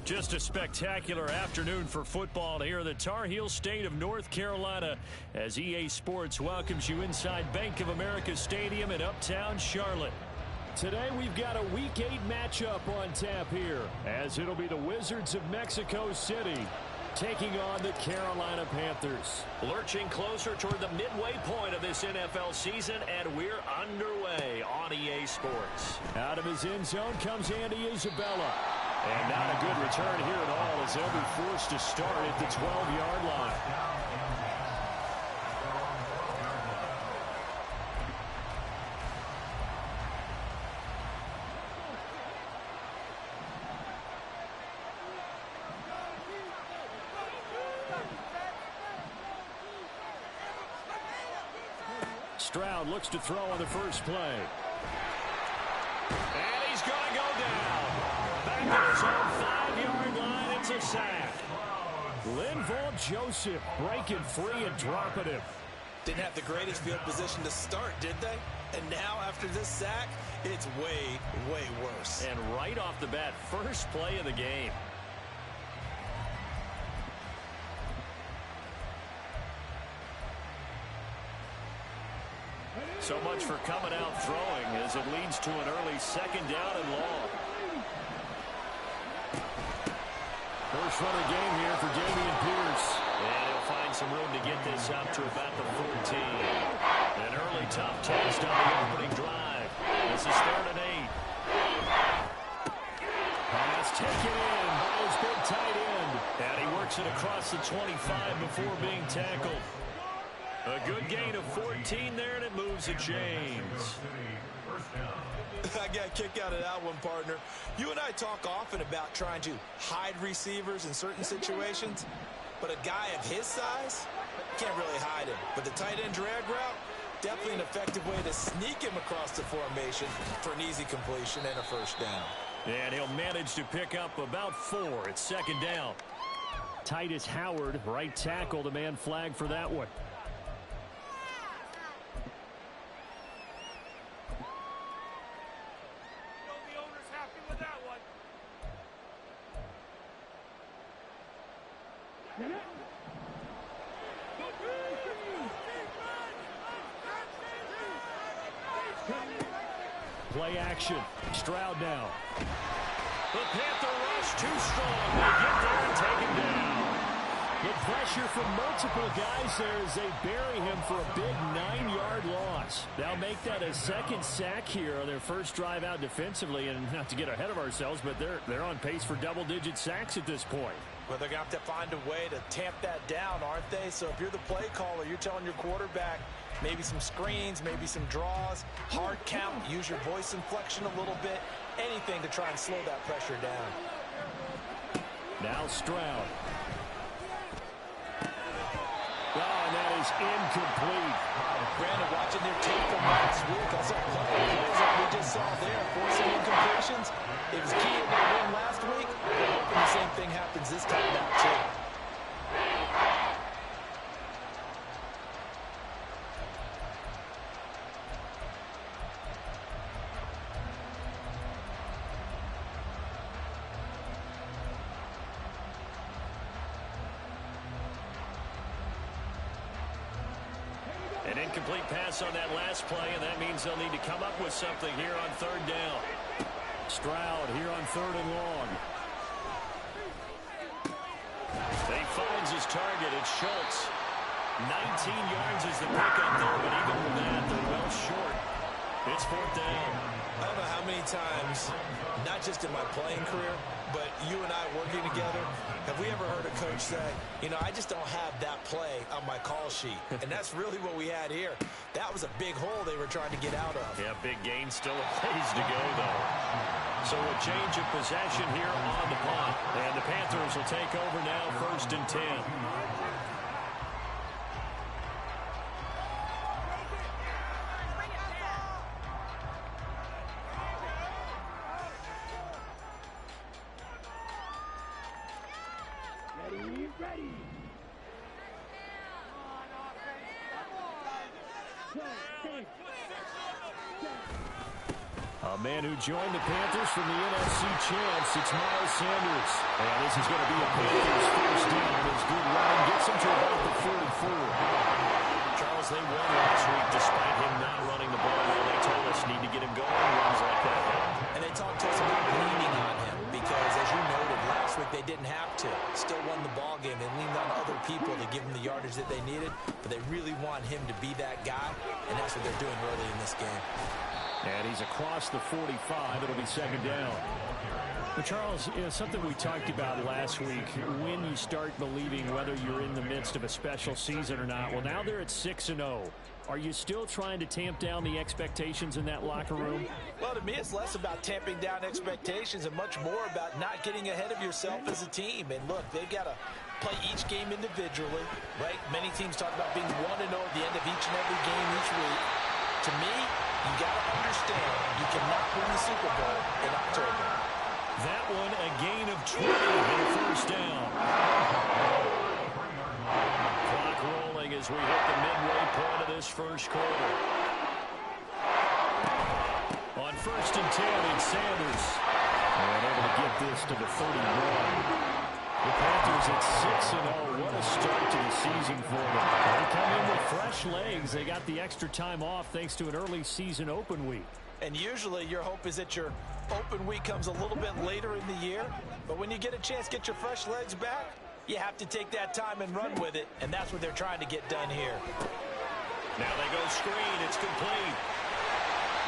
Just a spectacular afternoon for football here in the Tar Heel state of North Carolina as EA Sports welcomes you inside Bank of America Stadium in Uptown Charlotte. Today we've got a Week 8 matchup on tap here as it'll be the Wizards of Mexico City taking on the Carolina Panthers. Lurching closer toward the midway point of this NFL season, and we're underway on EA Sports. Out of his end zone comes Andy Isabella. And not a good return here at all as they'll be forced to start at the 12-yard line. Stroud looks to throw on the first play. And he's going to go down. Back to his own 5-yard line. It's a sack. Linval Joseph breaking free and dropping him. Didn't have the greatest field position to start, did they? And now after this sack, it's way, way worse. And right off the bat, first play of the game. So much for coming out throwing as it leads to an early second down and long. First run of the game here for Dameon Pierce. And he'll find some room to get this up to about the 14. An early tough test on the opening drive. This is 3rd and 8. Pass taken in by his big tight end. And he works it across the 25 before being tackled. A good gain of 14 there, and it moves the chains. I got a kick out of that one, partner. You and I talk often about trying to hide receivers in certain situations, but a guy of his size can't really hide him. But the tight end drag route, definitely an effective way to sneak him across the formation for an easy completion and a first down. And he'll manage to pick up about 4 at second down. Titus Howard, right tackle, the man flagged for that one. Play action. Stroud now. The Panther rush too strong. They get there and take him down. The pressure from multiple guys there as they bury him for a big 9-yard loss. They'll make that a second sack here on their first drive out defensively. And not to get ahead of ourselves, but they're on pace for double-digit sacks at this point. Well, they're going to have to find a way to tamp that down, aren't they? So if you're the play caller, you're telling your quarterback maybe some screens, maybe some draws, hard count, use your voice inflection a little bit, anything to try and slow that pressure down. Now Stroud. Oh, and that is incomplete. Brandon, watching their tape from last week, I saw plenty of plays that we just saw there, forcing incompletions. It was key in their win last week. We're hoping the same thing happens this time now, too. An incomplete pass on that last play, and that means they'll need to come up with something here on 3rd down. Stroud here on 3rd and long. He finds his target. It's Schultz. 19 yards is the pickup there, but even with that, they're well short. It's 4th down. I don't know how many times, not just in my playing career, but you and I working together, have we ever heard a coach say, you know, I just don't have that play on my call sheet. And that's really what we had here. That was a big hole they were trying to get out of. Yeah, big gain, still a ways to go, though. So a change of possession here on the punt. And the Panthers will take over now, 1st and 10. A man who joined the Panthers from the NFC champs, it's Miles Sanders. And this is going to be a Panthers first down. His good running gets him to about the 44. Charles, they won last week despite him not running the ball. They told us need to get him going. Runs like that. And they talked to us about leaning on him because, as you noted, last week they didn't have to. Still won the ball game. They leaned on other people to give them the yardage that they needed, but they really want him to be that guy, and that's what they're doing early in this game. And he's across the 45. It'll be second down. But Charles, something we talked about last week, when you start believing whether you're in the midst of a special season or not. Well, now they're at 6-0. Are you still trying to tamp down the expectations in that locker room? Well, to me, it's less about tamping down expectations and much more about not getting ahead of yourself as a team. And look, they've got to play each game individually, right? Many teams talk about being 1-0 at the end of each and every game each week. To me, you got to understand you cannot win the Super Bowl in October. That one, a gain of 20 and a first down. Clock rolling as we hit the midway point of this first quarter. On 1st and 10, it's Sanders. And able to get this to the 31. The Panthers at 6-0. What a start to the season for them. They come in with fresh legs. They got the extra time off thanks to an early season open week. And usually your hope is that your open week comes a little bit later in the year. But when you get a chance to get your fresh legs back, you have to take that time and run with it. And that's what they're trying to get done here. Now they go screen. It's complete.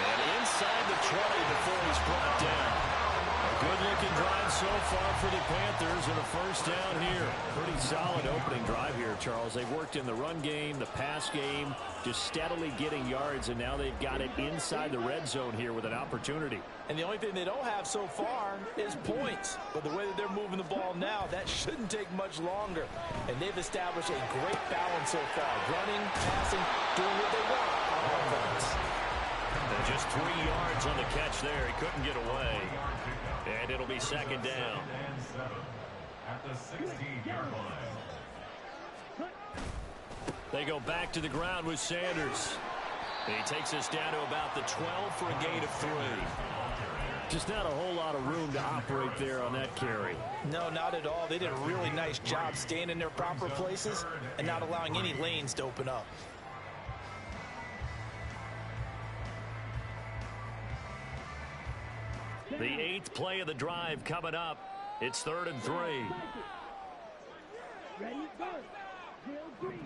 And inside the 20 before he's brought down. Good-looking drive so far for the Panthers and a first down here. Pretty solid opening drive here, Charles. They've worked in the run game, the pass game, just steadily getting yards, and now they've got it inside the red zone here with an opportunity. And the only thing they don't have so far is points. But the way that they're moving the ball now, that shouldn't take much longer. And they've established a great balance so far. Running, passing, doing what they want on offense. And just 3 yards on the catch there. He couldn't get away. And it'll be second down. At the 16-yard line. They go back to the ground with Sanders. He takes us down to about the 12 for a gain of 3. Just not a whole lot of room to operate there on that carry. No, not at all. They did a really nice job staying in their proper places and not allowing any lanes to open up. The 8th play of the drive coming up. It's 3rd and 3. Ready, go. Green.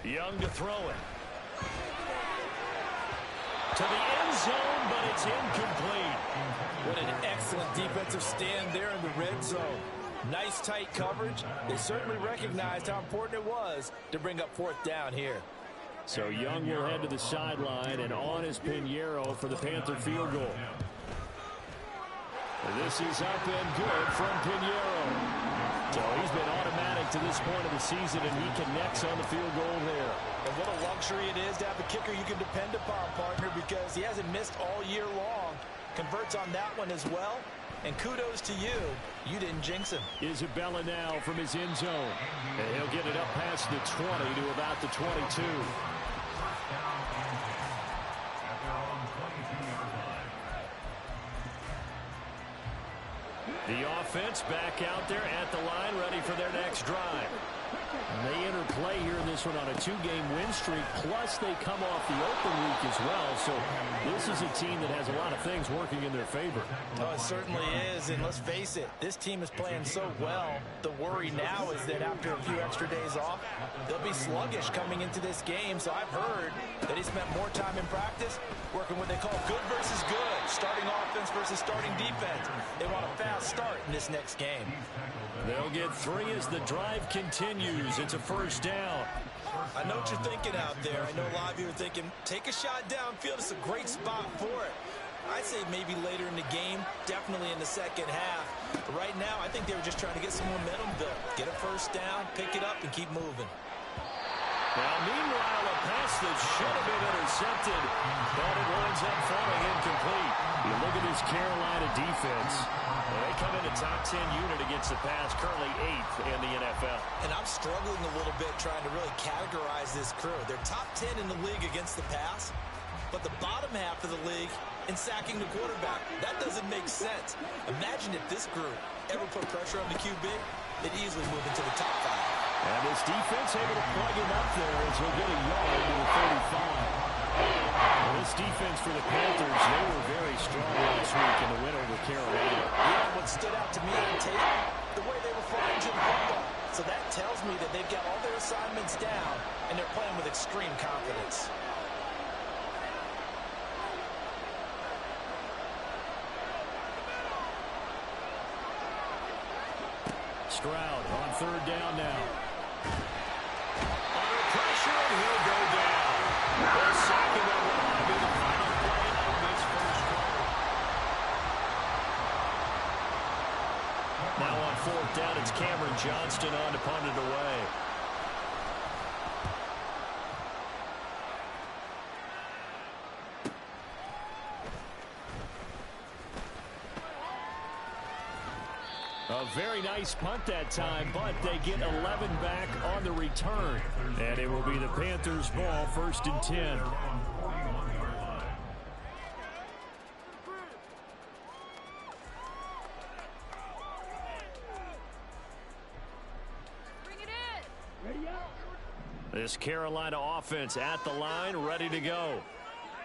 Young to throw it. To the end zone, but it's incomplete. What an excellent defensive stand there in the red zone. Nice tight coverage. They certainly recognized how important it was to bring up 4th down here. So Young will head to the sideline, and on is Pinheiro for the Panther field goal. This is up and good from Pinheiro. So he's been automatic to this point of the season, and he connects on the field goal there. And what a luxury it is to have a kicker you can depend upon, partner, because he hasn't missed all year long. Converts on that one as well. And kudos to you. You didn't jinx him. Isabella now from his end zone. And he'll get it up past the 20 to about the 22. The offense back out there at the line, ready for their next drive. And they interplay here in this one on a 2-game win streak, plus they come off the open week as well. So this is a team that has a lot of things working in their favor. Oh, it certainly is, and let's face it, this team is playing so well. The worry now is that after a few extra days off, they'll be sluggish coming into this game. So I've heard that he spent more time in practice working what they call good versus good, starting offense versus starting defense. They want a fast start in this next game. They'll get 3 as the drive continues. It's a first down. I know what you're thinking out there. I know a lot of you are thinking, take a shot downfield. It's a great spot for it. I'd say maybe later in the game, definitely in the second half. But right now, I think they were just trying to get some momentum built. Get a first down, pick it up, and keep moving. Now, meanwhile, a pass that should have been intercepted, but it winds up falling incomplete. You look at this Carolina defense. They come in a top 10 unit against the pass, currently 8th in the NFL. And I'm struggling a little bit trying to really categorize this crew. They're top 10 in the league against the pass, but the bottom half of the league in sacking the quarterback. That doesn't make sense. Imagine if this group ever put pressure on the QB, they'd easily move into the top 5. And this defense able to plug him up there as he'll get a yard to the 35. Well, this defense for the Panthers, they were very strong last week in the win over Carolina. Yeah, what stood out to me on tape, the way they were flying to the football. So that tells me that they've got all their assignments down, and they're playing with extreme confidence. Stroud on 3rd down now. Under pressure, and he'll go down. They'll sack him and will be the final play of this first quarter. Now on 4th down, it's Cameron Johnston on to punt it away. A very nice punt that time, but they get 11 back on the return. And it will be the Panthers' ball, 1st and 10. Bring it in. Ready up. This Carolina offense at the line, ready to go.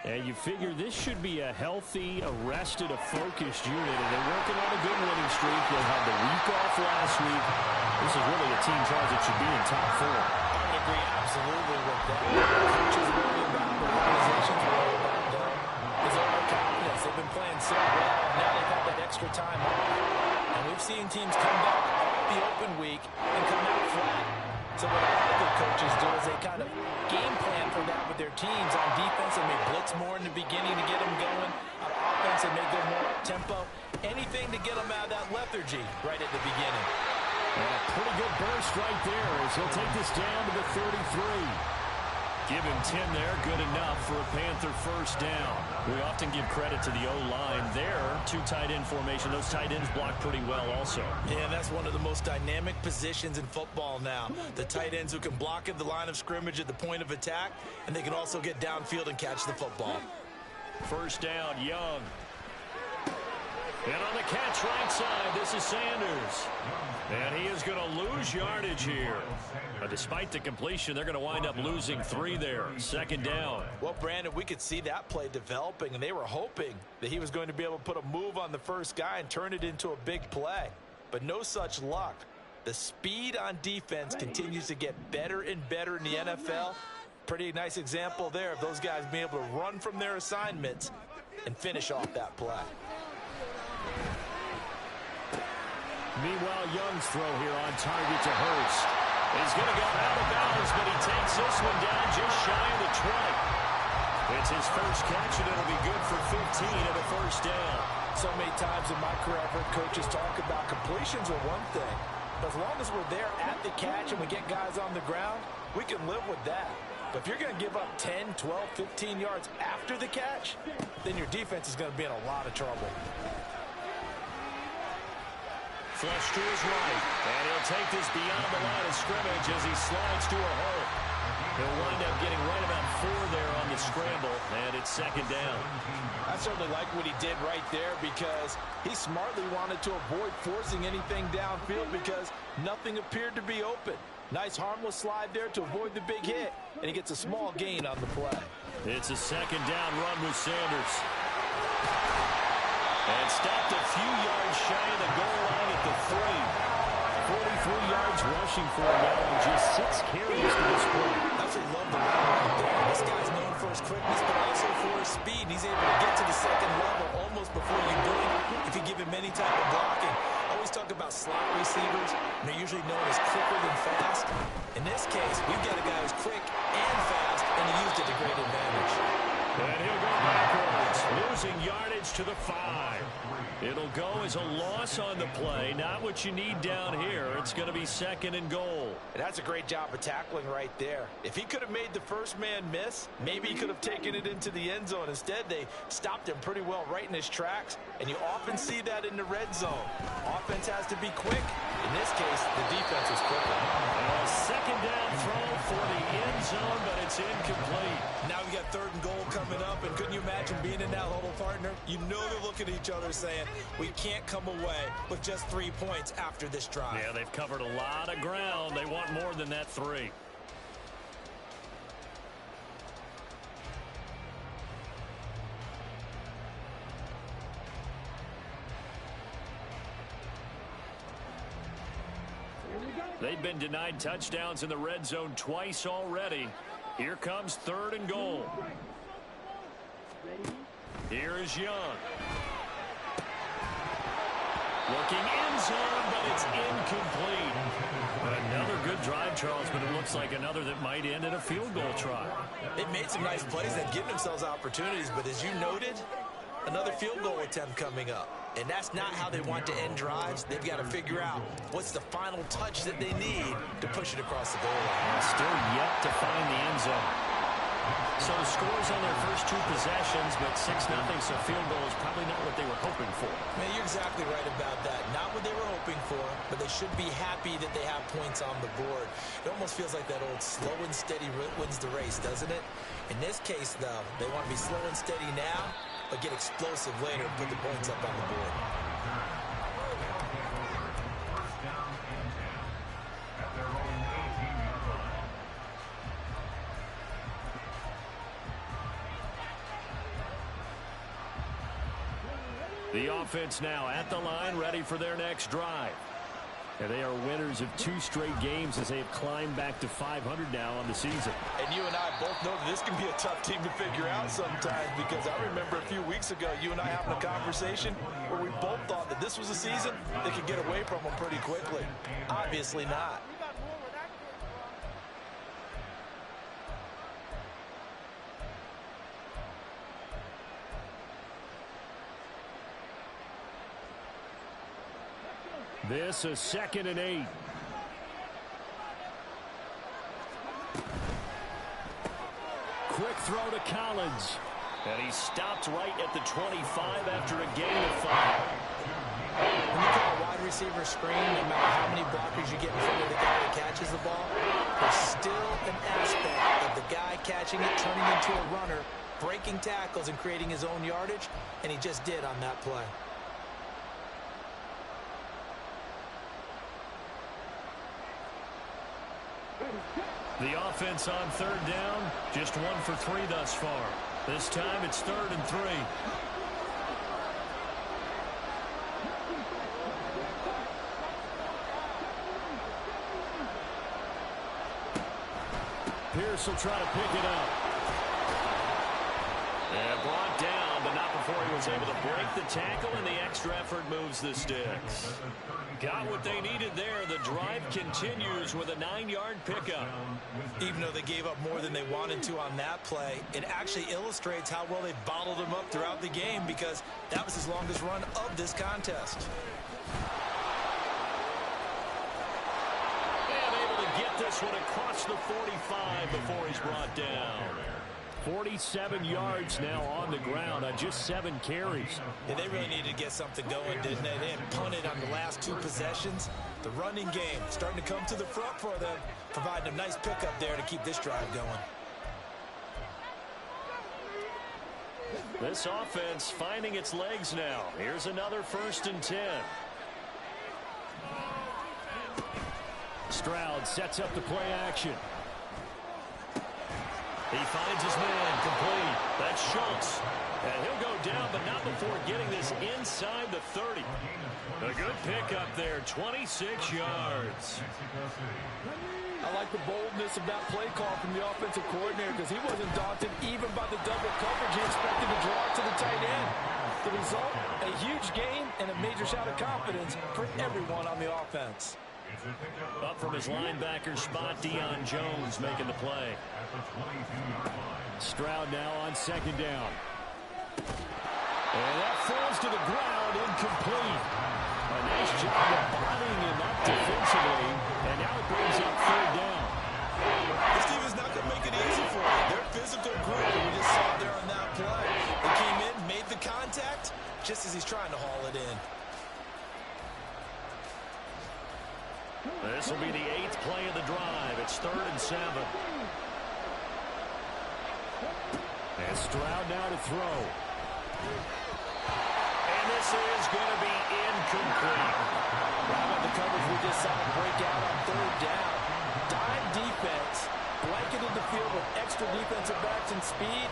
And you figure this should be a healthy, arrested, a focused unit. And they're working on a good winning streak. They had the week off last week. This is really a team charge that should be in top 4. I would agree absolutely with that. Coaches worry about the organization's worry about them. His overconfidence. They've been playing so well. Now they've had that extra time off. And we've seen teams come back off the open week and come out flat. So what a lot of good coaches do is they kind of game plan for that with their teams. On defense, they may blitz more in the beginning to get them going. On offense, they may go more up-tempo. Anything to get them out of that lethargy right at the beginning. And a pretty good burst right there as he'll take this down to the 33. Give him 10 there, good enough for a Panther 1st down. We often give credit to the O-line there. 2 tight end formation. Those tight ends block pretty well also. Yeah, and that's one of the most dynamic positions in football now. The tight ends who can block at the line of scrimmage at the point of attack, and they can also get downfield and catch the football. 1st down, Young. And on the catch right side, this is Sanders. And he is going to lose yardage here. But despite the completion, they're going to wind up losing 3 there. 2nd down. Well, Brandon, we could see that play developing, and they were hoping that he was going to be able to put a move on the first guy and turn it into a big play. But no such luck. The speed on defense continues to get better and better in the NFL. Pretty nice example there of those guys being able to run from their assignments and finish off that play. Meanwhile, Young's throw here on target to Hurst. He's going to go out of bounds, but he takes this one down just shy of the 20. It's his first catch, and it'll be good for 15 and a 1st down. So many times in my career, I've heard coaches talk about completions are one thing. But as long as we're there at the catch and we get guys on the ground, we can live with that. But if you're going to give up 10, 12, 15 yards after the catch, then your defense is going to be in a lot of trouble. Flush to his right, and he'll take this beyond the line of scrimmage as he slides to a hole. He'll wind up getting right about 4 there on the scramble, and it's 2nd down. I certainly like what he did right there because he smartly wanted to avoid forcing anything downfield because nothing appeared to be open. Nice harmless slide there to avoid the big hit, and he gets a small gain on the play. It's a 2nd down run with Sanders. And stopped a few yards shy of the goal line at the 3. 43 yards rushing for him now and just 6 carries to this point. I absolutely love the run right there. This guy's known for his quickness, but also for his speed. And he's able to get to the 2nd level almost before you blink if you give him any type of blocking. I always talk about slot receivers. They're usually known as quicker than fast. In this case, we've got a guy who's quick and fast, and he used it to great advantage. And he'll go backwards, losing yardage goes to the 5. It'll go as a loss on the play. Not what you need down here. It's going to be 2nd and goal. And that's a great job of tackling right there. If he could have made the first man miss, maybe he could have taken it into the end zone. Instead, they stopped him pretty well right in his tracks, and you often see that in the red zone. Offense has to be quick. In this case, the defense was quicker. A 2nd down throw for the end zone, but it's incomplete. Now we got 3rd and goal coming up, and couldn't you imagine being in that huddle, partner? You know they're looking at each other saying, we can't come away with just 3 points after this drive. Yeah, they've covered a lot of ground. They want more than that 3. They've been denied touchdowns in the red zone twice already. Here comes 3rd and goal. Here is Young. Looking end zone, but it's incomplete. Another good drive, Charles, but it looks like another that might end in a field goal try. They've made some nice plays. They've given themselves opportunities, but as you noted, another field goal attempt coming up. And that's not how they want to end drives. They've got to figure out what's the final touch that they need to push it across the goal line. Still yet to find the end zone. So scores on their first 2 possessions, but 6-0, so field goal is probably not what they were hoping for. Man, you're exactly right about that. Not what they were hoping for, but they should be happy that they have points on the board. It almost feels like that old slow and steady wins the race, doesn't it? In this case, though, they want to be slow and steady now, but get explosive later and put the points up on the board. First down and 10 at their own 18-yard line. The offense now at the line, ready for their next drive. And they are winners of 2 straight games as they have climbed back to 500 now on the season. And you and I both know that this can be a tough team to figure out sometimes, because I remember a few weeks ago you and I having a conversation where we both thought that this was a season that could get away from them pretty quickly. Obviously not. This is 2nd and 8. Quick throw to Collins. And he stopped right at the 25 after a gain of 5. When you call a wide receiver screen, no matter how many blockers you get in front of the guy that catches the ball, there's still an aspect of the guy catching it, turning into a runner, breaking tackles and creating his own yardage, and he just did on that play. The offense on 3rd down, just 1 for 3 thus far. This time it's 3rd and 3. Pierce will try to pick it up. And brought down, but not before he was able to break the tackle, and the extra effort moves the sticks. Got what they needed there. The drive continues with a 9-yard pickup. Even though they gave up more than they wanted to on that play, it actually illustrates how well they bottled them up throughout the game, because that was his longest run of this contest. And able to get this one across the 45 before he's brought down. 47 yards now on the ground on just 7 carries. Yeah, they really needed to get something going, didn't they? They had punted on the last 2 possessions. The running game starting to come to the front for them, providing a nice pickup there to keep this drive going. This offense finding its legs now. Here's another 1st and 10. Stroud sets up the play action. He finds his man complete. That's Schultz. And he'll go down, but not before getting this inside the 30. A good pickup there, 26 yards. I like the boldness of that play call from the offensive coordinator, because he wasn't daunted even by the double coverage he expected to draw to the tight end. The result, a huge gain and a major shot of confidence for everyone on the offense. Up from his linebacker spot, Deion Jones making the play. Stroud now on 2nd down. And that falls to the ground, incomplete. A nice job of bodying him up defensively, and now it brings up third down. This team is not going to make it easy for you. They're physical group, and we just saw there on that play. They came in, made the contact, just as he's trying to haul it in. This will be the 8th play of the drive. It's 3rd and 7. And Stroud now to throw. And this is going to be incomplete. How about the coverage we just saw break out on 3rd down? Dime defense, blanketed the field with extra defensive backs and speed,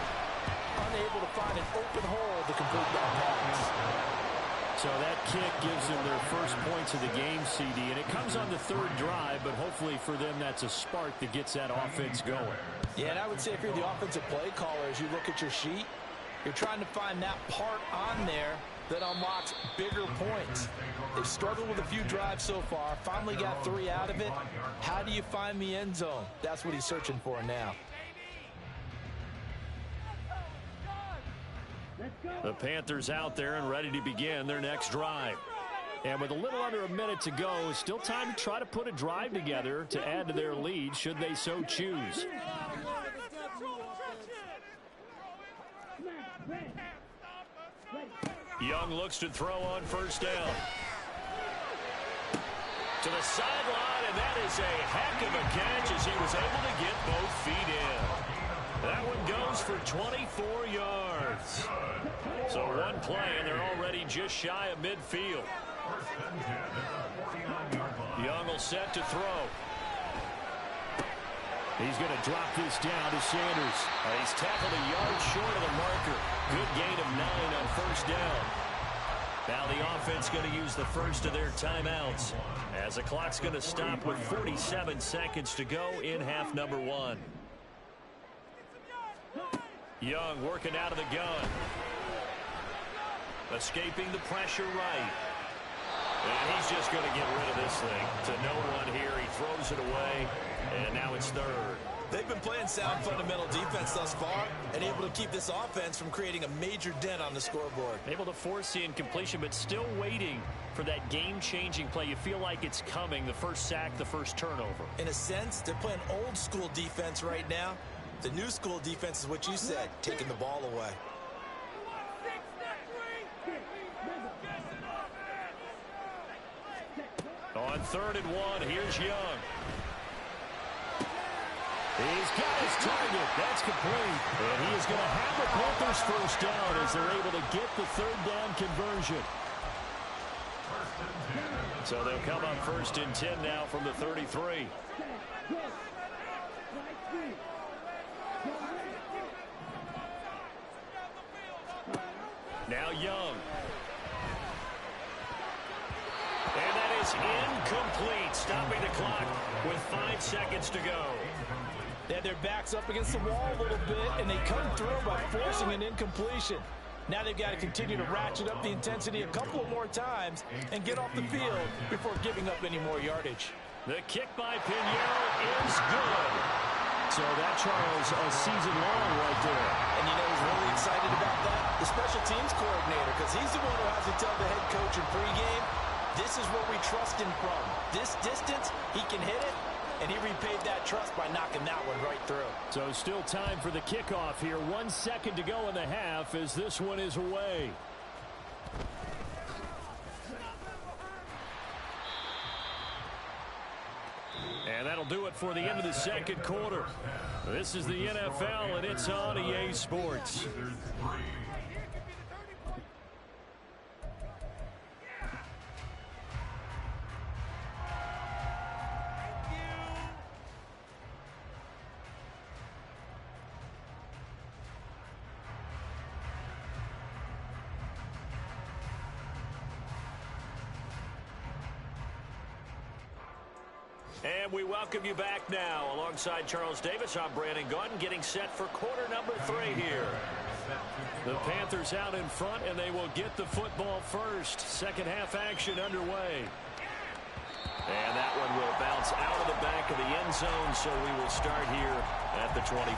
unable to find an open hole to complete that pass. So that kick gives them their first points of the game, CD, and it comes on the 3rd drive, but hopefully for them that's a spark that gets that offense going. Yeah, and I would say if you're the offensive play caller, as you look at your sheet, you're trying to find that part on there that unlocks bigger points. They've struggled with a few drives so far, finally got 3 out of it. How do you find the end zone? That's what he's searching for now. The Panthers out there and ready to begin their next drive. And with a little under a minute to go, still time to try to put a drive together to add to their lead should they so choose. Young looks to throw on 1st down. To the sideline, and that is a heck of a catch as he was able to get both feet in. That one goes for 24 yards. So one play, and they're already just shy of midfield. Young will set to throw. He's going to drop this down to Sanders. He's tackled a yard short of the marker. Good gain of 9 on 1st down. Now the offense going to use the first of their timeouts as the clock's going to stop with 47 seconds to go in half number 1. Young working out of the gun. Escaping the pressure right. And he's just going to get rid of this thing to no one here. He throws it away, and now it's 3rd. They've been playing sound fundamental defense thus far and able to keep this offense from creating a major dent on the scoreboard. Able to force the incompletion, but still waiting for that game-changing play. You feel like it's coming, the first sack, the first turnover. In a sense, they're playing old-school defense right now. The new school defense is what you said, taking the ball away. On 3rd and 1, here's Young. He's got his target. That's complete. And he is going to have the Panthers 1st down as they're able to get the 3rd down conversion. So they'll come up 1st and 10 now from the 33. Now Young. And that is incomplete, stopping the clock with 5 seconds to go. They had their backs up against the wall a little bit, and they come through by forcing an incompletion. Now they've got to continue to ratchet up the intensity a couple of more times and get off the field before giving up any more yardage. The kick by Pinheiro is good. So that, Charles, a season long right there. And you know who's really excited about that? The special teams coordinator, because he's the one who has to tell the head coach in pregame, this is where we trust him from. This distance, he can hit it, and he repaid that trust by knocking that one right through. So still time for the kickoff here. 1 second to go in the half as this one is away. And that'll do it for the end of the second quarter. This is the NFL, and it's on EA Sports. And we welcome you back now. Alongside Charles Davis, I'm Brandon Gaudin, getting set for quarter number 3 here. The Panthers out in front, and they will get the football first. Second half action underway. And that one will bounce out of the back of the end zone, so we will start here at the 25.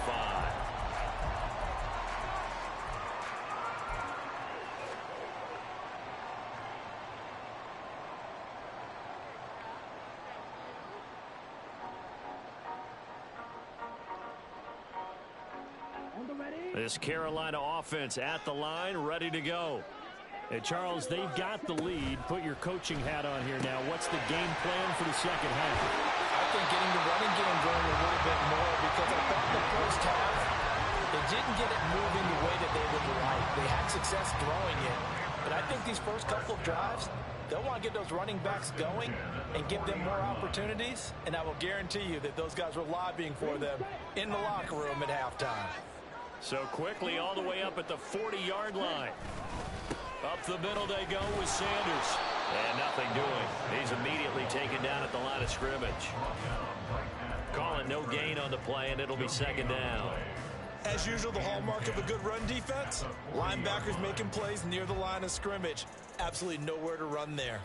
This Carolina offense at the line, ready to go. And Charles, they've got the lead. Put your coaching hat on here now. What's the game plan for the second half? I think getting the running game going a little bit more, because I thought in the first half they didn't get it moving the way that they would like. They had success throwing it. But I think these first couple of drives, they'll want to get those running backs going and give them more opportunities. And I will guarantee you that those guys were lobbying for them in the locker room at halftime. So quickly all the way up at the 40-yard line. Up the middle they go with Sanders. And nothing doing. He's immediately taken down at the line of scrimmage. Call it no gain on the play, and it'll be second down. As usual, the hallmark of a good run defense, linebackers making plays near the line of scrimmage. Absolutely nowhere to run there.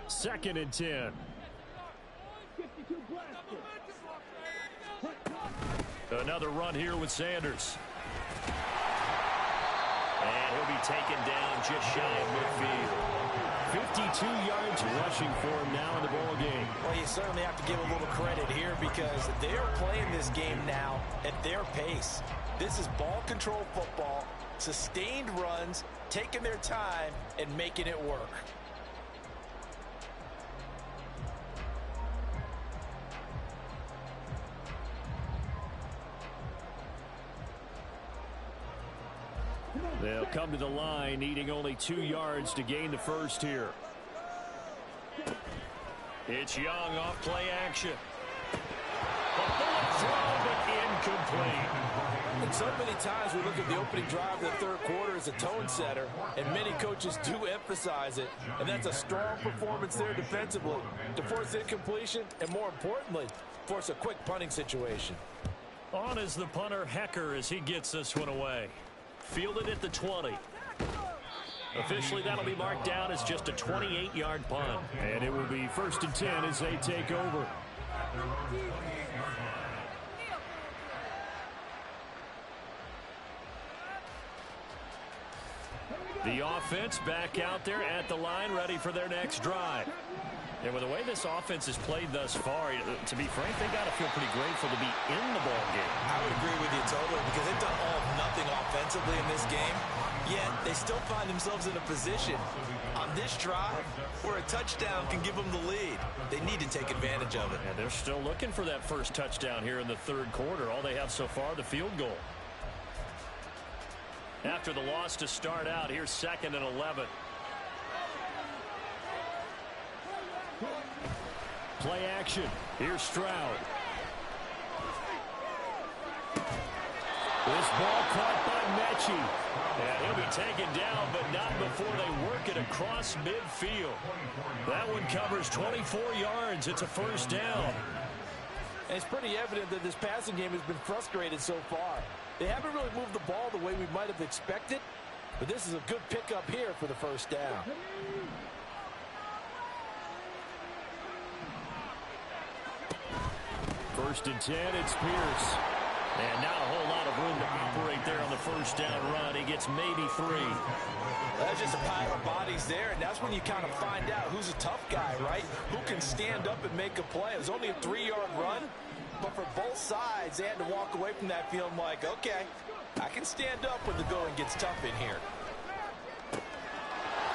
Second and 10. Another run here with Sanders. And he'll be taken down just shy of midfield. 52 yards rushing for him now in the ball game. Well, you certainly have to give a little credit here, because they're playing this game now at their pace. This is ball control football, sustained runs, taking their time and making it work. They'll come to the line, needing only 2 yards to gain the first here. It's Young off play action. A bullet throw, but incomplete. And so many times we look at the opening drive of the third quarter as a tone setter, and many coaches do emphasize it. And that's a strong performance there defensively to force incompletion and, more importantly, force a quick punting situation. On is the punter, Hecker, as he gets this one away. Fielded at the 20. Officially, that'll be marked down as just a 28-yard punt. And it will be 1st and 10 as they take over. The offense back out there at the line, ready for their next drive. And with the way this offense has played thus far, to be frank, they got to feel pretty grateful to be in the ball game. I would agree with you totally, because they've done all of nothing offensively in this game, yet they still find themselves in a position on this drive where a touchdown can give them the lead. They need to take advantage of it. And they're still looking for that first touchdown here in the third quarter. All they have so far, the field goal. After the loss to start out, here's 2nd and 11. Play action. Here's Stroud. This ball caught by Mechie. And he'll be taken down, but not before they work it across midfield. That one covers 24 yards. It's a first down. And it's pretty evident that this passing game has been frustrated so far. They haven't really moved the ball the way we might have expected, but this is a good pickup here for the first down. First and 10, it's Pierce. And not a whole lot of room to operate there on the first down run. He gets maybe 3. That's just a pile of bodies there, and that's when you kind of find out who's a tough guy, right? Who can stand up and make a play. It was only a 3-yard run, but for both sides, they had to walk away from that feeling like, okay, I can stand up when the going gets tough in here.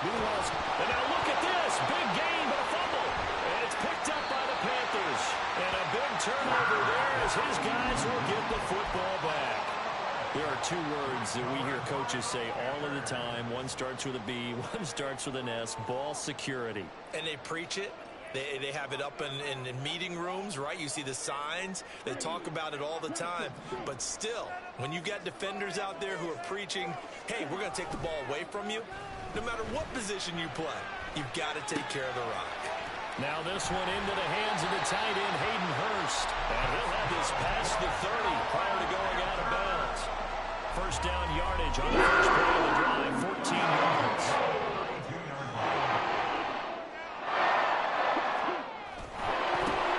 And now look at this. Big gain, but a fumble. And it's picked up by the Panthers. And a big turnover there as his guys will get the football back. There are 2 words that we hear coaches say all of the time. One starts with a B, one starts with an S. Ball security. And they preach it. They have it up in meeting rooms, right? You see the signs. They talk about it all the time. But still, when you got defenders out there who are preaching, hey, we're going to take the ball away from you, no matter what position you play, you've got to take care of the rock. Now this one into the hands of the tight end, Hayden Hurst. And he'll have this past the 30 prior to going out of bounds. first down yardage on the first play of the drive, 14 yards.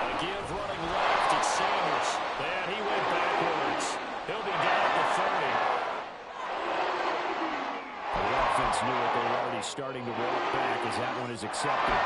A give running left. It's Sanders. And he went backwards. He'll be down at the 30. The offense knew it. They were already starting to walk back as that one is accepted.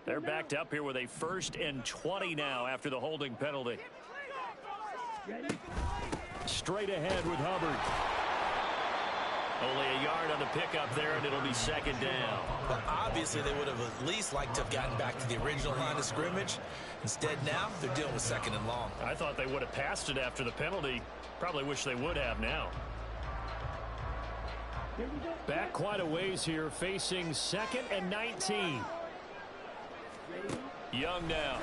They're backed up here with a 1st and 20 now after the holding penalty. Straight ahead with Hubbard. Only a yard on the pickup there, and it'll be 2nd down. But obviously, they would have at least liked to have gotten back to the original line of scrimmage. Instead, now they're dealing with 2nd and long. I thought they would have passed it after the penalty. Probably wish they would have now. Back quite a ways here, facing 2nd and 19. Young now.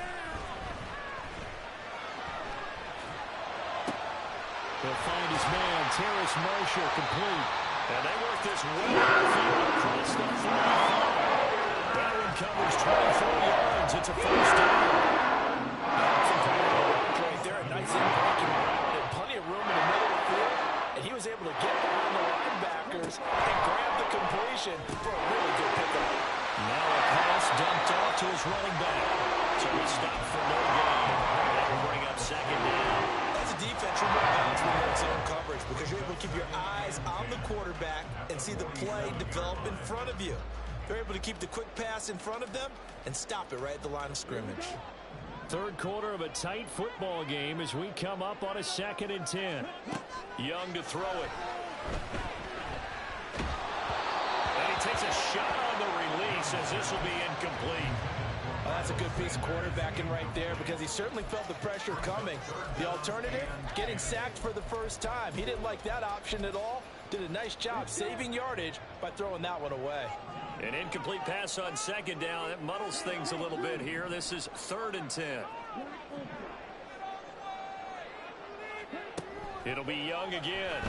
He'll find his man, Terrace Marshall, complete. And they work this way field across the 45. That one covers 24 yards. It's a 1st down. Right there, a nice in-breaking route and plenty of room in the middle of the field. And he was able to get behind the linebackers and grab the completion for a really good pickup. Now a pass dumped off to his running back. So he stopped for no gain. That will bring up 2nd down. As a defense, you're more balanced when you're in zone coverage because you're able to keep your eyes on the quarterback and see the play develop in front of you. They're able to keep the quick pass in front of them and stop it right at the line of scrimmage. 3rd quarter of a tight football game as we come up on a 2nd and 10. Young to throw it. And he takes a shot on the release as this will be incomplete. Well, that's a good piece of quarterbacking right there because he certainly felt the pressure coming. The alternative, getting sacked for the first time. He didn't like that option at all. Did a nice job saving yardage by throwing that one away. An incomplete pass on 2nd down. That muddles things a little bit here. This is 3rd and 10. It'll be Young again.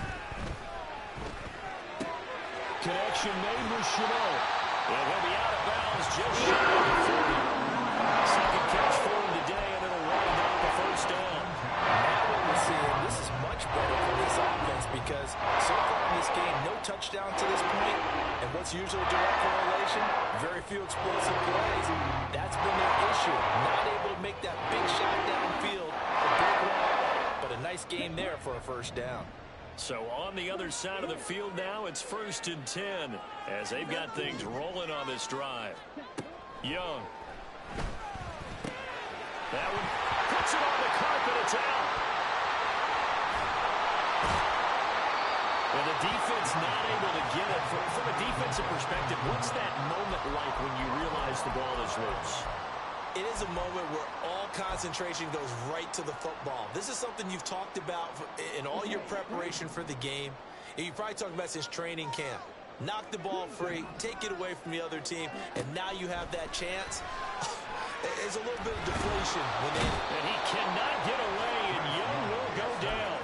Connection made with Chenot. And he'll be out of bounds just shy of the 40. 2nd catch for him today, and it'll wind up the 1st down. Now what we're seeing, this is much better for this offense because so far in this game, no touchdown to this point, and what's usually a direct correlation, very few explosive plays. That's been their issue. Not able to make that big shot downfield or break one out, but a nice game there for a 1st down. So on the other side of the field now, it's 1st and 10 as they've got things rolling on this drive. Young. That one puts it on the carpet. It's out. Well, the defense not able to get it. From a defensive perspective, what's that moment like when you realize the ball is loose? It is a moment where all concentration goes right to the football. This is something you've talked about in all your preparation for the game. And you probably talked about since training camp. Knock the ball free, take it away from the other team, and now you have that chance. There's a little bit of deflation. And he cannot get away, and Young will go down.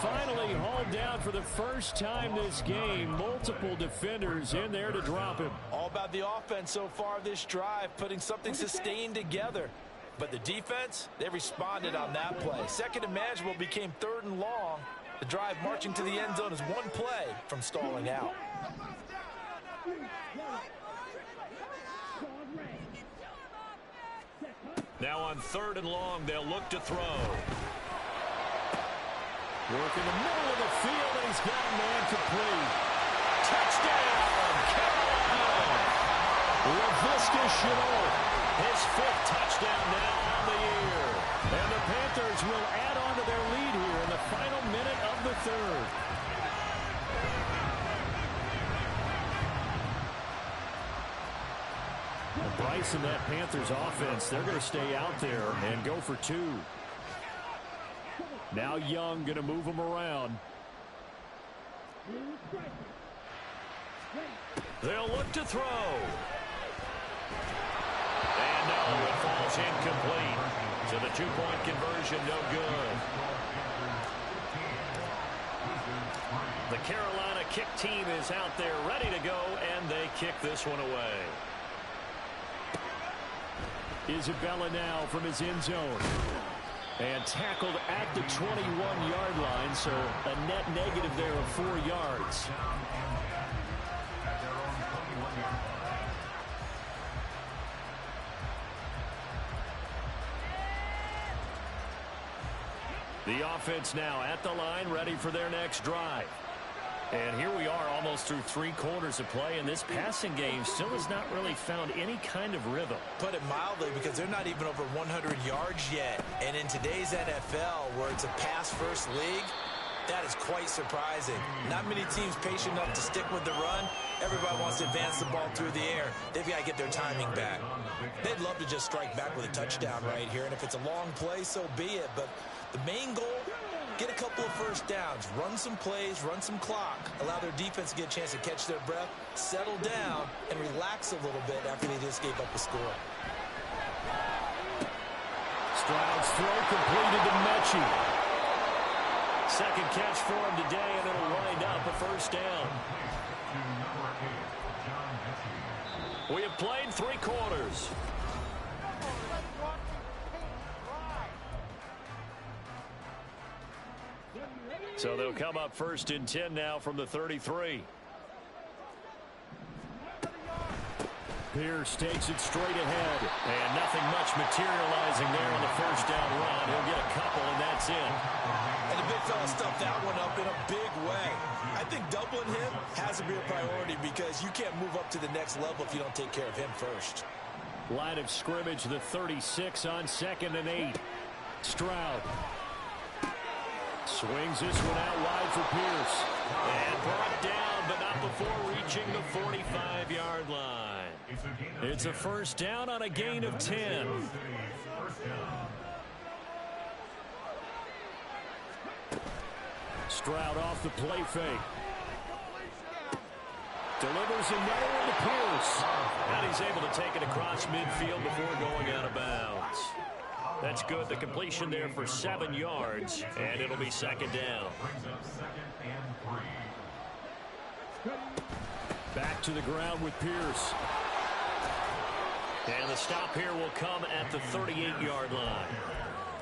Finally hauled down for the first time this game. Multiple defenders in there to drop him. All about the offense so far this drive, putting something sustained together. But the defense, they responded on that play. 2nd and manageable became 3rd and long. The drive marching to the end zone is one play from stalling out. Now on 3rd and long, they'll look to throw. Work in the middle of the field, and he's got a man complete. Touchdown, Carolina! LaVisca Chenot, his 5th touchdown now on the year. And the Panthers will add on to their lead here in the final minute of the 3rd. Bryce and that Panthers offense, they're going to stay out there and go for 2. Now Young going to move them around. They'll look to throw. And no, it falls is incomplete. So the two-point conversion, no good. The Carolina kick team is out there ready to go, and they kick this one away. Isabella now from his end zone. And tackled at the 21-yard line, so a net negative there of 4 yards. The offense now at the line, ready for their next drive. And here we are almost through 3 quarters of play, and this passing game still has not really found any kind of rhythm. Put it mildly, because they're not even over 100 yards yet. And in today's NFL, where it's a pass-first league, that is quite surprising. Not many teams patient enough to stick with the run. Everybody wants to advance the ball through the air. They've got to get their timing back. They'd love to just strike back with a touchdown right here, and if it's a long play, so be it. But the main goal, get a couple of first downs, run some plays, run some clock, allow their defense to get a chance to catch their breath, settle down, and relax a little bit after they just gave up a score. Stroud's throw completed to Mechie. Second catch for him today, and it'll wind up a first down. We have played 3 quarters. So they'll come up first and 10 now from the 33. Pierce takes it straight ahead. And nothing much materializing there on the first down run. He'll get a couple, and that's it. And the big fella stuffed that one up in a big way. I think doubling him has to be a priority, because you can't move up to the next level if you don't take care of him first. Line of scrimmage, the 36 on 2nd and 8. Stroud swings this one out wide for Pierce. And brought down, but not before reaching the 45-yard line. It's a first down on a gain of 10. Stroud off the play fake. Delivers another to Pierce. And he's able to take it across midfield before going out of bounds. That's good. The completion there for 7 yards, and it'll be second down. Back to the ground with Pierce. And the stop here will come at the 38-yard line.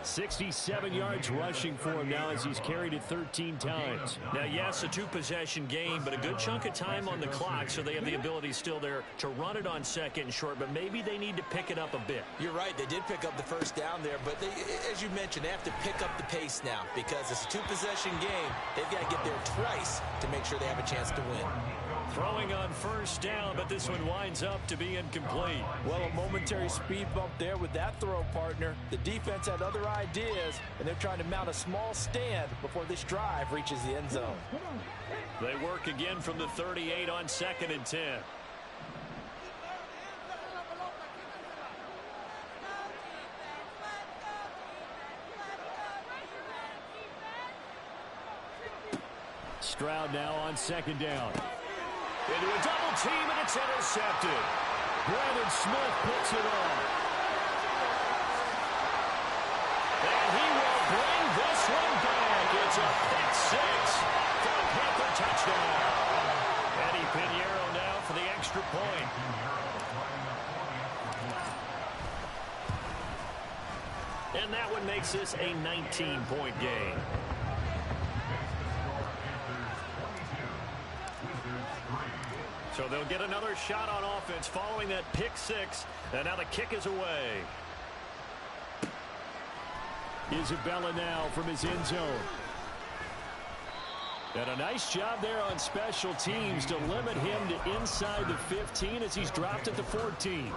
67 yards rushing for him now as he's carried it 13 times. Now, yes, a 2-possession game, but a good chunk of time on the clock, so they have the ability still there to run it on second and short, but maybe they need to pick it up a bit. You're right. They did pick up the first down there, but they, as you mentioned, they have to pick up the pace now, because it's a 2-possession game. They've got to get there twice to make sure they have a chance to win. Throwing on first down, but this one winds up to be incomplete. Well, a momentary speed bump there with that throw, partner. The defense had other ideas, and they're trying to mount a small stand before this drive reaches the end zone. They work again from the 38 on 2nd and 10. Stroud now on 2nd down. Into a double team, and it's intercepted. Brandon Smith puts it on. And he will bring this one back. It's a pick 6 for a Panther touchdown. Eddie Pinheiro now for the extra point. And that one makes this a 19-point game. So they'll get another shot on offense following that pick 6. And now the kick is away. Isabella now from his end zone. And a nice job there on special teams to limit him to inside the 15 as he's dropped at the 14.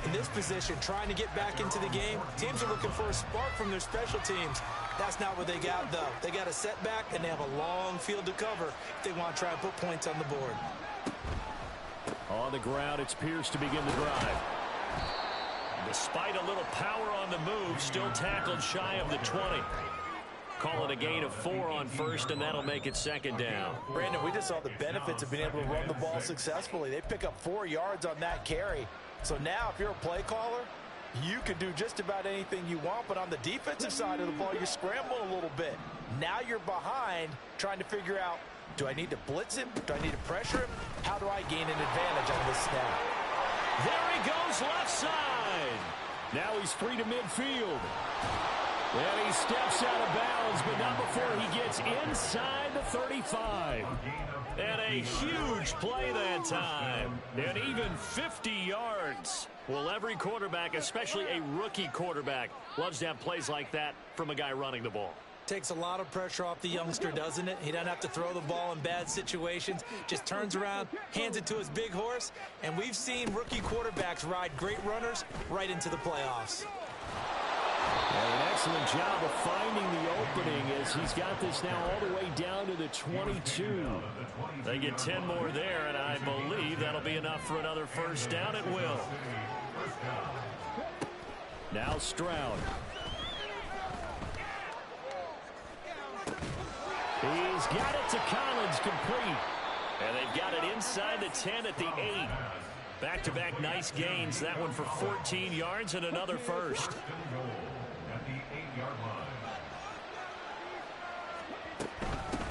In this position, trying to get back into the game, teams are looking for a spark from their special teams. That's not what they got, though. They got a setback, and they have a long field to cover if they want to try and put points on the board. On the ground, it's Pierce to begin the drive. Despite a little power on the move, still tackled shy of the 20. Call it a gain of 4 on first, and that'll make it second down. Brandon, we just saw the benefits of being able to run the ball successfully. They pick up 4 yards on that carry. So now, if you're a play caller, You can do just about anything you want, but on the defensive side of the ball, you're scrambling a little bit. Now you're behind, trying to figure out, do I need to blitz him? Do I need to pressure him? How do I gain an advantage on this snap? There he goes left side. Now he's free to midfield. And he steps out of bounds, but not before he gets inside the 35. And a huge play that time. And even 50 yards. Well, every quarterback, especially a rookie quarterback, loves to have plays like that from a guy running the ball. Takes a lot of pressure off the youngster, doesn't it? He doesn't have to throw the ball in bad situations. Just turns around, hands it to his big horse. And we've seen rookie quarterbacks ride great runners right into the playoffs. And an excellent job of finding the opening as he's got this now all the way down to the 22. They get 10 more there, and I believe that'll be enough for another first down at will. Now Stroud. He's got it to Collins, complete. And they've got it inside the 10 at the 8. Back-to-back nice gains. That one for 14 yards and another first.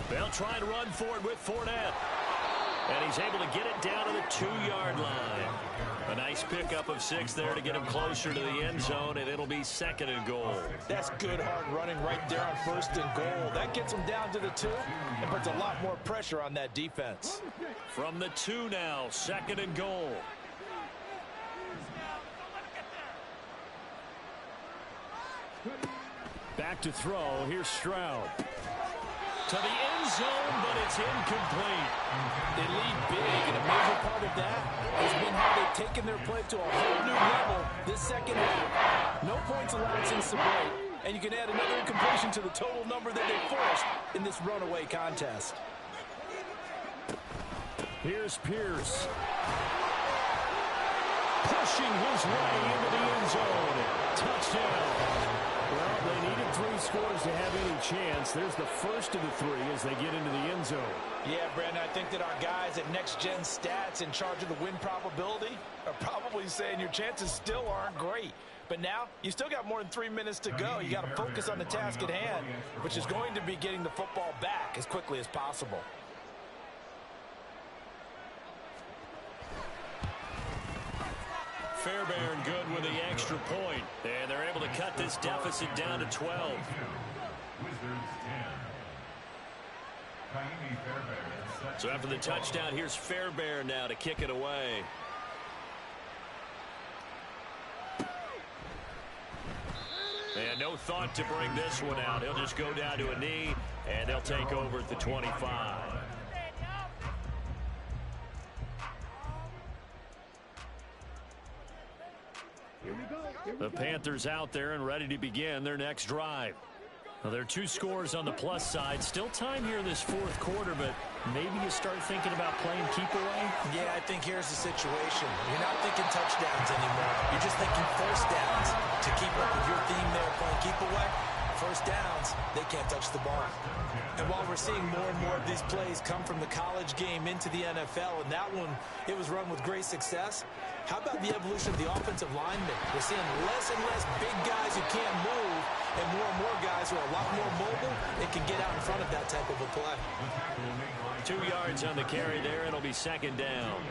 They'll try and run for it with Fournette. And he's able to get it down to the 2-yard line. A nice pickup of 6 there to get him closer to the end zone, and it'll be second and goal. That's good hard running right there on first and goal. That gets him down to the 2 and puts a lot more pressure on that defense. From the 2 now, second and goal. Back to throw. Here's Stroud. To the end zone, but it's incomplete. They lead big, and a major part of that has been how they've taken their play to a whole new level this second half. No points allowed since the break, and you can add another incompletion to the total number that they forced in this runaway contest. Here's Pierce. Pushing his way into the end zone. Touchdown. Well, they needed 3 scores to have any chance. There's the first of the 3 as they get into the end zone. Yeah, Brandon, I think that our guys at Next Gen Stats in charge of the win probability are probably saying your chances still aren't great. But now, you still got more than 3 minutes to go. You got to focus on the task at hand, which is going to be getting the football back as quickly as possible. Fairbairn good with the extra point. And they're able to cut this deficit down to 12. So after the touchdown, here's Fairbairn now to kick it away. And no thought to bring this one out. He'll just go down to a knee, and they'll take over at the 25. The Panthers out there and ready to begin their next drive. Well, there are 2 scores on the plus side. Still time here in this 4th quarter, but maybe you start thinking about playing keep away? Yeah, I think here's the situation. You're not thinking touchdowns anymore. You're just thinking first downs. To keep up with your theme there, playing keep away, first downs, they can't touch the ball. And while we're seeing more and more of these plays come from the college game into the NFL, and that one, it was run with great success, how about the evolution of the offensive linemen? We're seeing less and less big guys who can't move, and more guys who are a lot more mobile and can get out in front of that type of a play. 2 yards on the carry there. It'll be second down.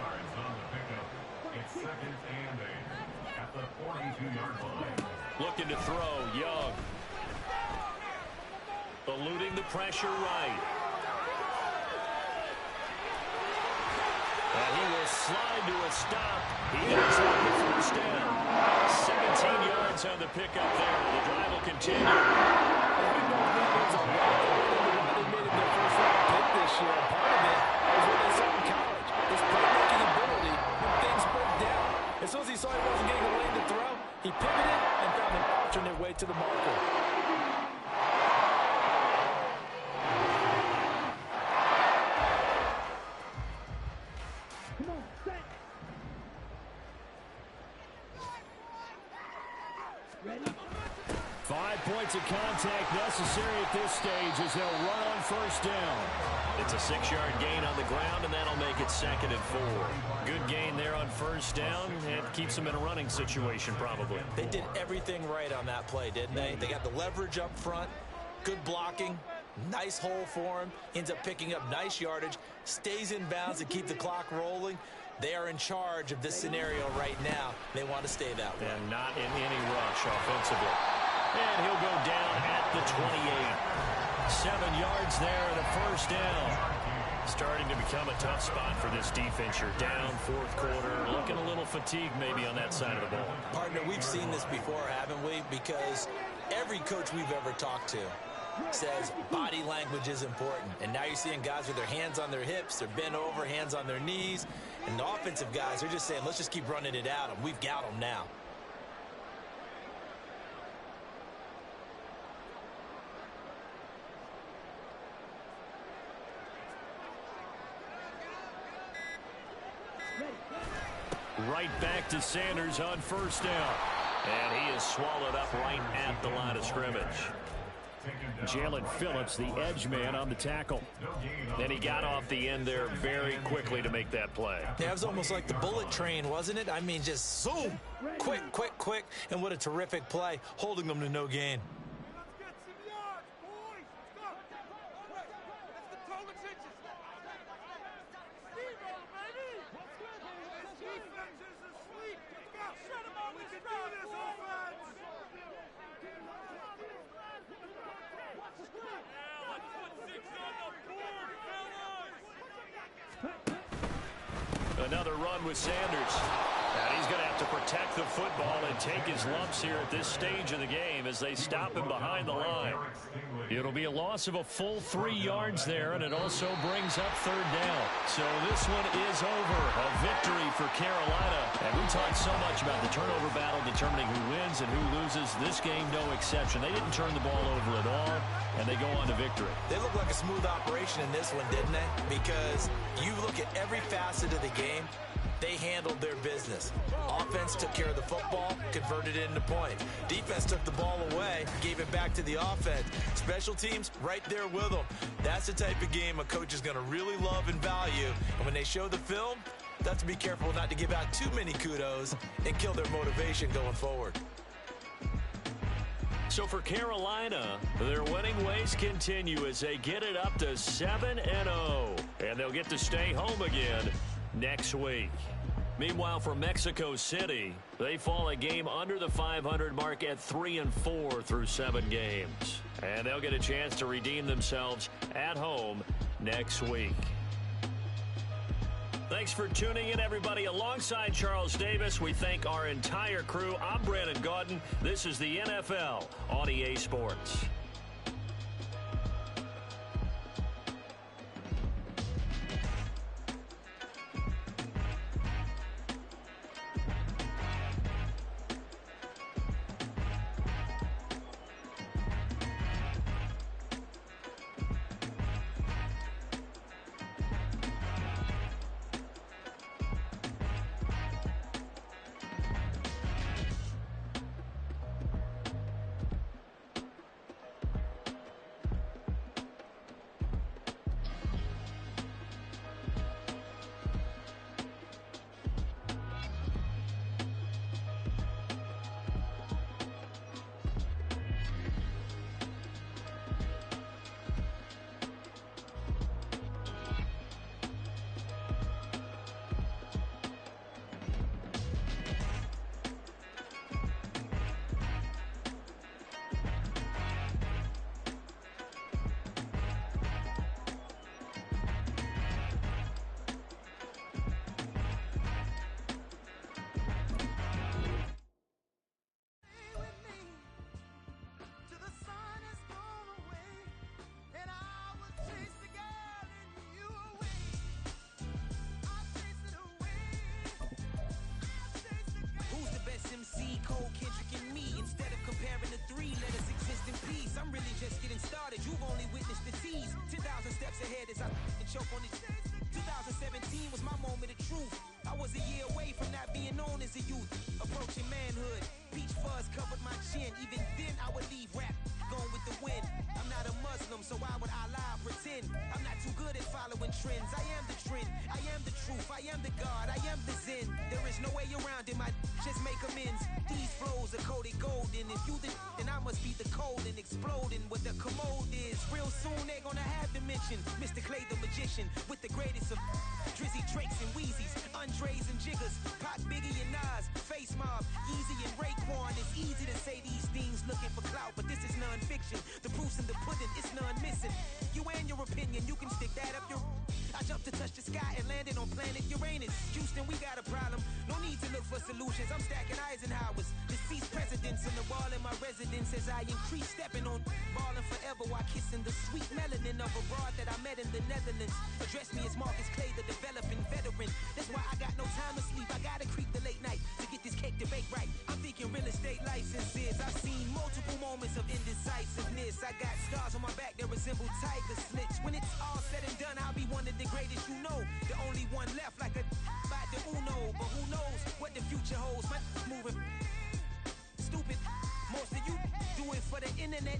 It's second and 8 at the 42-yard line. Looking to throw, Young. Eluding the pressure right. And he will slide to a stop. He ends up the first down. 17 yards on the pickup there. The drive will continue. We know that was a lot of why they made it their first round pick this year. And part of it is what they saw in college. His playmaking ability when things broke down. As soon as he saw he wasn't getting the lane to throw, he pivoted and found an alternate way to the marker. points of contact necessary at this stage as they'll run on first down. It's a 6-yard gain on the ground, and that'll make it 2nd and 4. Good gain there on first down. It keeps them in a running situation, probably. They did everything right on that play, didn't they? They got the leverage up front, good blocking, nice hole for him, ends up picking up nice yardage, stays in bounds to keep the clock rolling. They are in charge of this scenario right now. They want to stay that way. And not in any rush offensively. And he'll go down at the 28. 7 yards there and a first down. Starting to become a tough spot for this defense. You're down 4th quarter. Looking a little fatigued maybe on that side of the ball. Partner, we've seen this before, haven't we? Because every coach we've ever talked to says body language is important. And now you're seeing guys with their hands on their hips, they're bent over, hands on their knees. And the offensive guys, they're just saying, let's just keep running it out, and we've got them now. Right back to Sanders on first down. And he is swallowed up right at the line of scrimmage. Jalen Phillips, the edge man, on the tackle. And he got off the end there very quickly to make that play. Yeah, it was almost like the bullet train, wasn't it? I mean, just zoom, quick, quick, quick. And what a terrific play, holding them to no gain. Another run with Sanders. And he's going to have to protect the football and take his lumps here at this stage of the game as they stop him behind the line. It'll be a loss of a full 3 yards there, and it also brings up 3rd down. So this one is over. A victory for Carolina. And we talked so much about the turnover battle determining who wins and who loses. This game, no exception. They didn't turn the ball over at all, and they go on to victory. They look like a smooth operation in this one, didn't they? Because you look at every facet of the game, they handled their business. Offense took care of the football, converted it into points. Defense took the ball away, gave it back to the offense. Special teams, right there with them. That's the type of game a coach is going to really love and value. And when they show the film, they have to be careful not to give out too many kudos and kill their motivation going forward. So for Carolina, their winning ways continue as they get it up to 7-0. And they'll get to stay home again next week. Meanwhile, for Mexico City, they fall a game under the 500 mark at 3-4 through 7 games. And they'll get a chance to redeem themselves at home next week. Thanks for tuning in, everybody. Alongside Charles Davis, we thank our entire crew. I'm Brandon Gaudin. This is the NFL on EA Sports. win. I'm not too good at following trends. I am the trend. I am the truth. I am the God. I am the Zen. There is no way around it. My just make amends. These flows are coated golden. If you the then I must be the cold and exploding what the commode is. Real soon they gonna have to mention Mr. Clay the magician with the greatest of Drizzy, Drakes, and Wheezies, Andres and Jiggers, Pac, Biggie, and Nas, Face Mob, Yeezy, and Raekwon. It's easy to say these things looking for clout, but this is non-fiction. The proof's in the pudding, it's none missing. You and your opinion, you can stick that up your... I jumped to touch the sky and landed on planet Uranus. Houston, we got a problem. No need to look for solutions. I'm stacking Eisenhowers. Deceased presidents on the wall in my residence as I increase stepping on ballin' forever while kissing the sweet melanin of a broad that I met in the Netherlands. Address me as Marcus Clay, the developing veteran. That's why I got no time to sleep. I gotta creep the late night to get this cake to bake right. I'm thinking real estate licenses. I've seen multiple moments of indecisiveness. I got scars on my back that resemble tiger slits. When it's all said and done, I'll be one of the greatest you know. The only one left like a by the Uno. But who knows what the future holds. My moving stupid. Most of you do it for the internet.